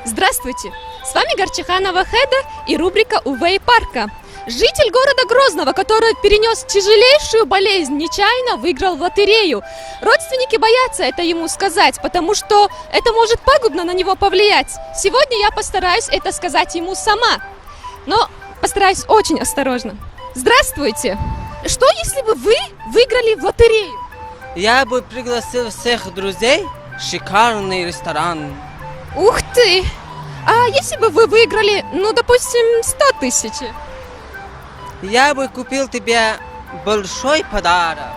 Здравствуйте! С вами Горчиханова Хеда и рубрика «Увей парка». Житель города Грозного, который перенес тяжелейшую болезнь, нечаянно выиграл в лотерею. Родственники боятся это ему сказать, потому что это может пагубно на него повлиять. Сегодня я постараюсь это сказать ему сама, но постараюсь очень осторожно. Здравствуйте! Что, если бы вы выиграли в лотерею? Я бы пригласил всех друзей в шикарный ресторан. Ух ты! А если бы вы выиграли, допустим, 100 тысяч? Я бы купил тебе большой подарок.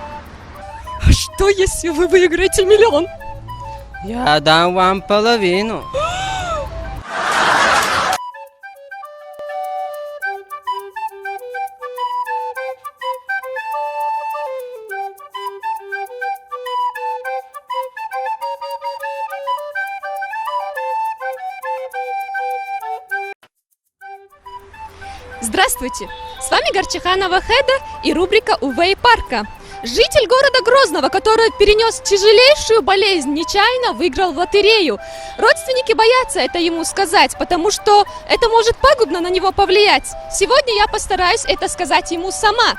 А что, если вы выиграете 1 000 000? Я дам вам половину. Здравствуйте! С вами Горчиханова Хеда и рубрика «Увей парка». Житель города Грозного, который перенес тяжелейшую болезнь, нечаянно выиграл в лотерею. Родственники боятся это ему сказать, потому что это может пагубно на него повлиять. Сегодня я постараюсь это сказать ему сама,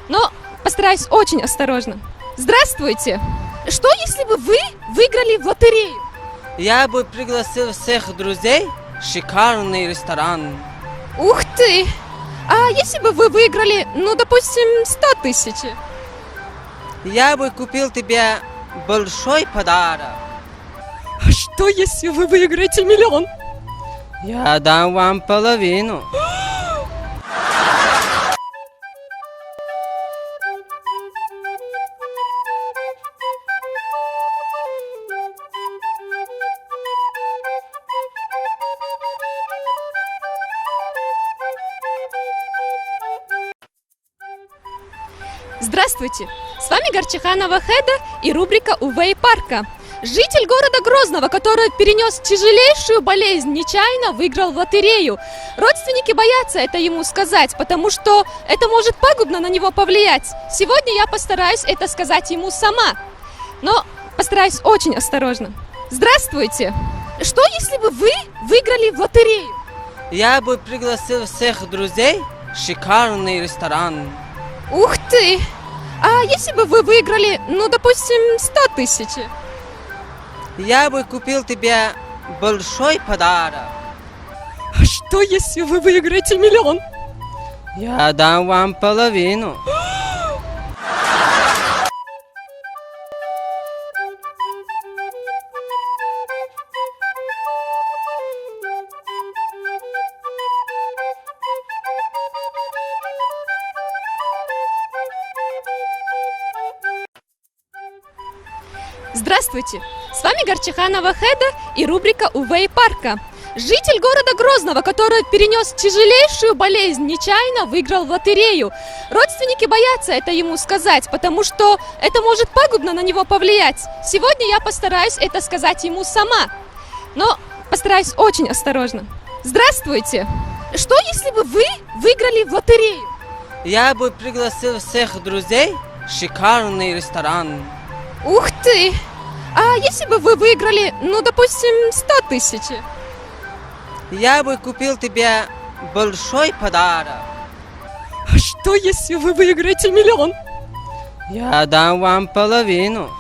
но постараюсь очень осторожно. Здравствуйте! Что, если бы вы выиграли в лотерею? Я бы пригласил всех друзей в шикарный ресторан. Ух ты! А если бы вы выиграли, допустим, 100 тысяч? Я бы купил тебе большой подарок. А что, если вы выиграете 1 000 000? Я дам вам половину. Здравствуйте! С вами Горчиханова Хеда и рубрика «Увей парка». Житель города Грозного, который перенес тяжелейшую болезнь, нечаянно выиграл в лотерею. Родственники боятся это ему сказать, потому что это может пагубно на него повлиять. Сегодня я постараюсь это сказать ему сама, но постараюсь очень осторожно. Здравствуйте! Что, если бы вы выиграли в лотерею? Я бы пригласил всех друзей в шикарный ресторан. Ух ты! А если бы вы выиграли, допустим, 100 тысяч? Я бы купил тебе большой подарок. А что, если вы выиграете 1 000 000? Я дам вам половину. Здравствуйте! С вами Горчиханова Хеда и рубрика «Увей парка». Житель города Грозного, который перенес тяжелейшую болезнь, нечаянно выиграл в лотерею. Родственники боятся это ему сказать, потому что это может пагубно на него повлиять. Сегодня я постараюсь это сказать ему сама, но постараюсь очень осторожно. Здравствуйте! Что, если бы вы выиграли в лотерею? Я бы пригласил всех друзей в шикарный ресторан. Ух ты! А если бы вы выиграли, допустим, 100 тысяч? Я бы купил тебе большой подарок. А что, если вы выиграете 1 000 000? Я дам вам половину.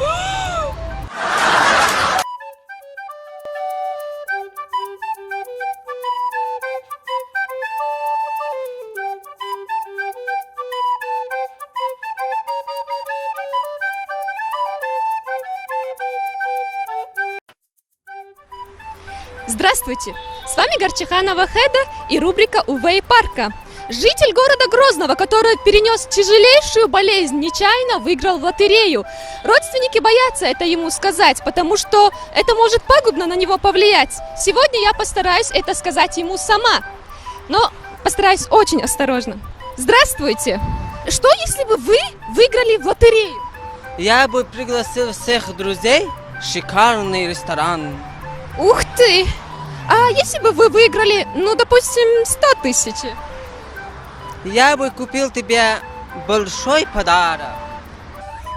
Здравствуйте! С вами Горчиханова Хеда и рубрика «Увей парка». Житель города Грозного, который перенес тяжелейшую болезнь, нечаянно выиграл в лотерею. Родственники боятся это ему сказать, потому что это может пагубно на него повлиять. Сегодня я постараюсь это сказать ему сама, но постараюсь очень осторожно. Здравствуйте! Что, если бы вы выиграли в лотерею? Я бы пригласил всех друзей в шикарный ресторан. Ух ты! А если бы вы выиграли, допустим, 100 тысяч? Я бы купил тебе большой подарок.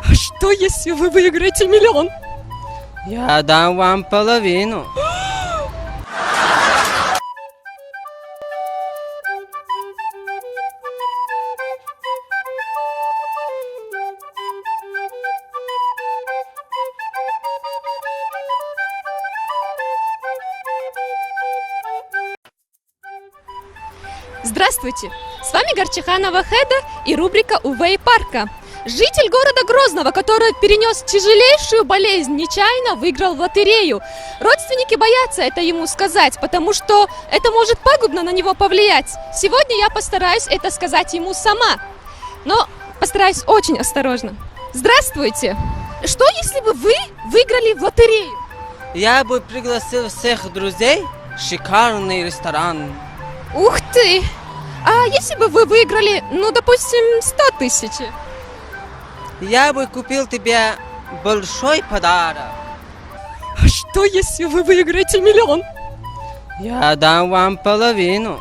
А что, если вы выиграете 1 000 000? Я дам вам половину. Здравствуйте! С вами Горчиханова Хеда и рубрика «Увей парка». Житель города Грозного, который перенес тяжелейшую болезнь, нечаянно выиграл в лотерею. Родственники боятся это ему сказать, потому что это может пагубно на него повлиять. Сегодня я постараюсь это сказать ему сама, но постараюсь очень осторожно. Здравствуйте! Что, если бы вы выиграли в лотерею? Я бы пригласил всех друзей в шикарный ресторан. Ух ты! А если бы вы выиграли, допустим, 100 тысяч? Я бы купил тебе большой подарок. А что, если вы выиграете 1 000 000? Я дам вам половину.